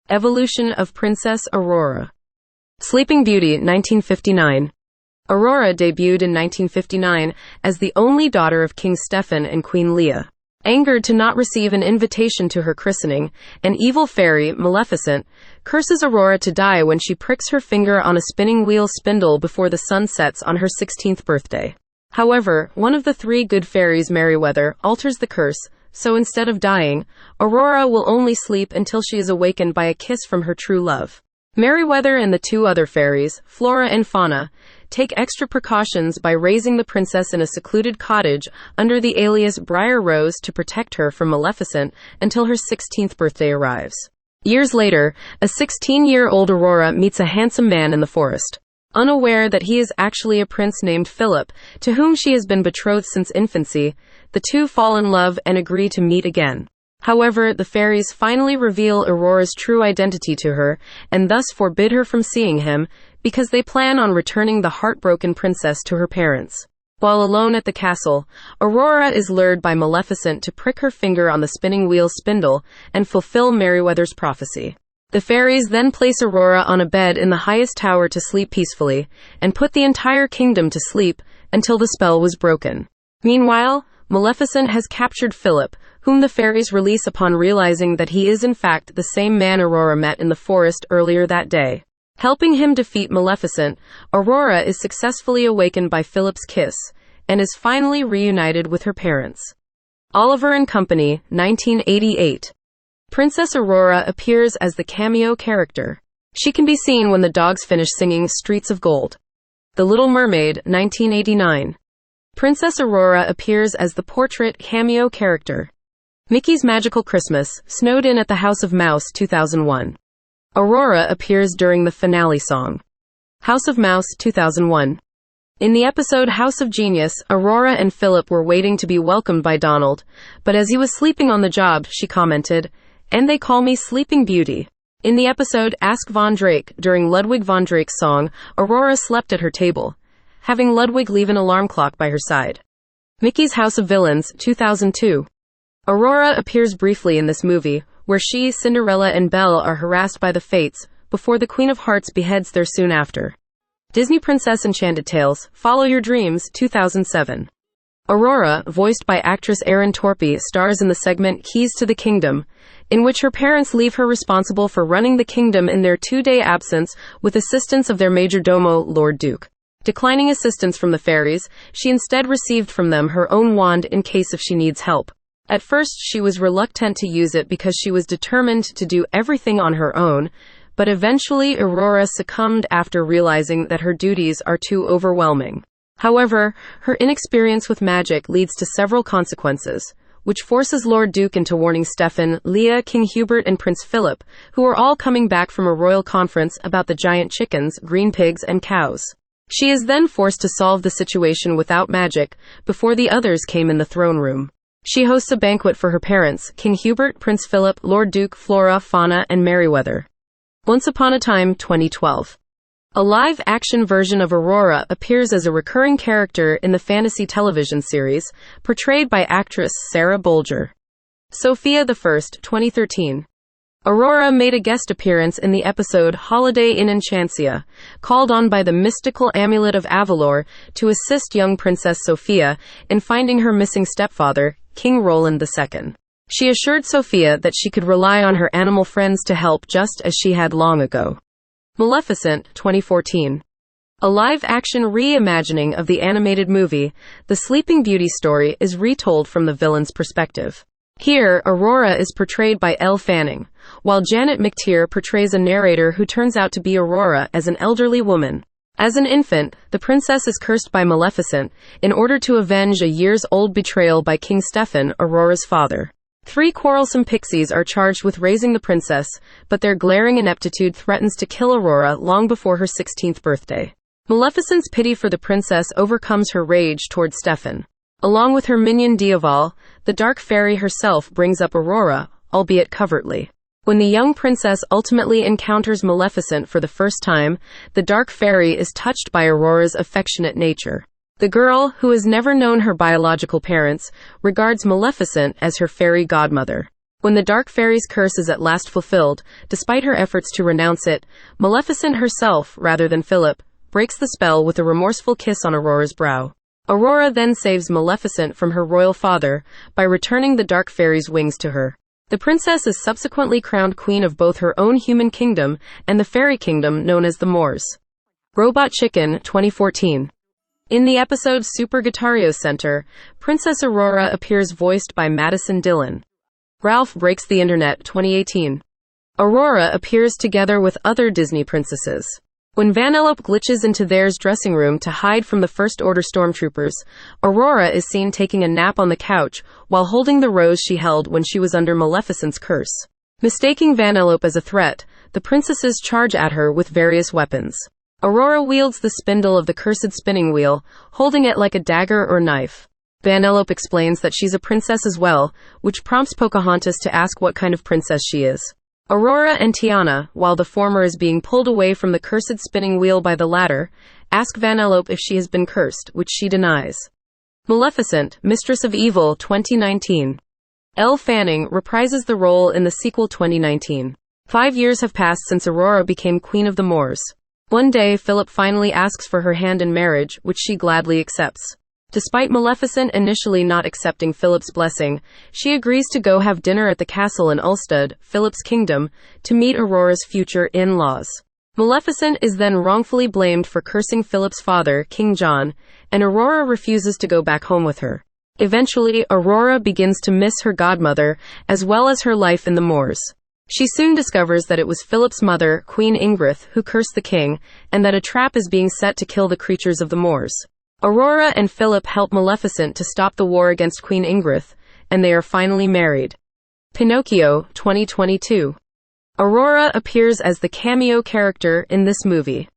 Evolution of Princess Aurora. Sleeping Beauty, 1959. Aurora debuted in 1959 as the only daughter of King Stefan and Queen Leah. Angered to not receive an invitation to her christening, an evil fairy, Maleficent, curses Aurora to die when she pricks her finger on a spinning wheel spindle before the sun sets on her 16th birthday. However, one of the three good fairies, Merryweather, alters the curse, so instead of dying, Aurora will only sleep until she is awakened by a kiss from her true love. Merryweather and the two other fairies, Flora and Fauna, take extra precautions by raising the princess in a secluded cottage under the alias Briar Rose to protect her from Maleficent until her 16th birthday arrives. Years later, a 16-year-old Aurora meets a handsome man in the forest. Unaware that he is actually a prince named Phillip, to whom she has been betrothed since infancy, the two fall in love and agree to meet again. However, the fairies finally reveal Aurora's true identity to her, and thus forbid her from seeing him, because they plan on returning the heartbroken princess to her parents. While alone at the castle, Aurora is lured by Maleficent to prick her finger on the spinning wheel spindle and fulfill Merryweather's prophecy. The fairies then place Aurora on a bed in the highest tower to sleep peacefully, and put the entire kingdom to sleep until the spell was broken. Meanwhile, Maleficent has captured Phillip, whom the fairies release upon realizing that he is in fact the same man Aurora met in the forest earlier that day. Helping him defeat Maleficent, Aurora is successfully awakened by Phillip's kiss, and is finally reunited with her parents. Oliver and Company, 1988. Princess Aurora appears as the cameo character. She can be seen when the dogs finish singing Streets of Gold. The Little Mermaid, 1989. Princess Aurora appears as the portrait cameo character. Mickey's Magical Christmas, snowed in at the House of Mouse, 2001. Aurora appears during the finale song. House of Mouse, 2001. In the episode House of Genius, Aurora and Phillip were waiting to be welcomed by Donald, but as he was sleeping on the job, she commented, "And they call me Sleeping Beauty." In the episode Ask Von Drake, during Ludwig von Drake's song, Aurora slept at her table, having Ludwig leave an alarm clock by her side. Mickey's House of Villains, 2002. Aurora appears briefly in this movie, where she, Cinderella, and Belle are harassed by the Fates, before the Queen of Hearts beheads them soon after. Disney Princess Enchanted Tales, Follow Your Dreams, 2007. Aurora, voiced by actress Erin Torpey, stars in the segment Keys to the Kingdom, in which her parents leave her responsible for running the kingdom in their 2-day absence with assistance of their major domo, Lord Duke. Declining assistance from the fairies, she instead received from them her own wand in case if she needs help. At first, she was reluctant to use it because she was determined to do everything on her own, but eventually Aurora succumbed after realizing that her duties are too overwhelming. However, her inexperience with magic leads to several consequences, which forces Lord Duke into warning Stefan, Leah, King Hubert, and Prince Phillip, who are all coming back from a royal conference about the giant chickens, green pigs, and cows. She is then forced to solve the situation without magic, before the others came in the throne room. She hosts a banquet for her parents, King Hubert, Prince Phillip, Lord Duke, Flora, Fauna, and Merryweather. Once Upon a Time, 2012. A live-action version of Aurora appears as a recurring character in the fantasy television series, portrayed by actress Sarah Bolger. Sofia the First, 2013. Aurora made a guest appearance in the episode Holiday in Enchanted, called on by the mystical amulet of Avalor to assist young Princess Sofia in finding her missing stepfather, King Roland II. She assured Sofia that she could rely on her animal friends to help just as she had long ago. Maleficent, 2014. A live-action reimagining of the animated movie, The Sleeping Beauty story is retold from the villain's perspective. Here, Aurora is portrayed by Elle Fanning, while Janet McTeer portrays a narrator who turns out to be Aurora as an elderly woman. As an infant, the princess is cursed by Maleficent in order to avenge a years-old betrayal by King Stefan, Aurora's father. 3 quarrelsome pixies are charged with raising the princess, but their glaring ineptitude threatens to kill Aurora long before her 16th birthday. Maleficent's pity for the princess overcomes her rage toward Stefan. Along with her minion Diaval, the dark fairy herself brings up Aurora, albeit covertly. When the young princess ultimately encounters Maleficent for the first time, the dark fairy is touched by Aurora's affectionate nature. The girl, who has never known her biological parents, regards Maleficent as her fairy godmother. When the Dark Fairy's curse is at last fulfilled, despite her efforts to renounce it, Maleficent herself, rather than Phillip, breaks the spell with a remorseful kiss on Aurora's brow. Aurora then saves Maleficent from her royal father by returning the Dark Fairy's wings to her. The princess is subsequently crowned queen of both her own human kingdom and the fairy kingdom known as the Moors. Robot Chicken, 2014. In the episode Super Guitario Center, Princess Aurora appears voiced by Madison Dillon. Ralph Breaks the Internet, 2018. Aurora appears together with other Disney princesses. When Vanellope glitches into theirs dressing room to hide from the First Order stormtroopers, Aurora is seen taking a nap on the couch while holding the rose she held when she was under Maleficent's curse. Mistaking Vanellope as a threat, the princesses charge at her with various weapons. Aurora wields the spindle of the cursed spinning wheel, holding it like a dagger or knife. Vanellope explains that she's a princess as well, which prompts Pocahontas to ask what kind of princess she is. Aurora and Tiana, while the former is being pulled away from the cursed spinning wheel by the latter, ask Vanellope if she has been cursed, which she denies. Maleficent, Mistress of Evil, 2019. Elle Fanning reprises the role in the sequel 2019. 5 years have passed since Aurora became Queen of the Moors. One day, Phillip finally asks for her hand in marriage, which she gladly accepts. Despite Maleficent initially not accepting Philip's blessing, she agrees to go have dinner at the castle in Ulstead, Philip's kingdom, to meet Aurora's future in-laws. Maleficent is then wrongfully blamed for cursing Philip's father, King John, and Aurora refuses to go back home with her. Eventually, Aurora begins to miss her godmother, as well as her life in the Moors. She soon discovers that it was Philip's mother, Queen Ingrid, who cursed the king, and that a trap is being set to kill the creatures of the Moors. Aurora and Phillip help Maleficent to stop the war against Queen Ingrid, and they are finally married. Pinocchio, 2022. Aurora appears as the cameo character in this movie.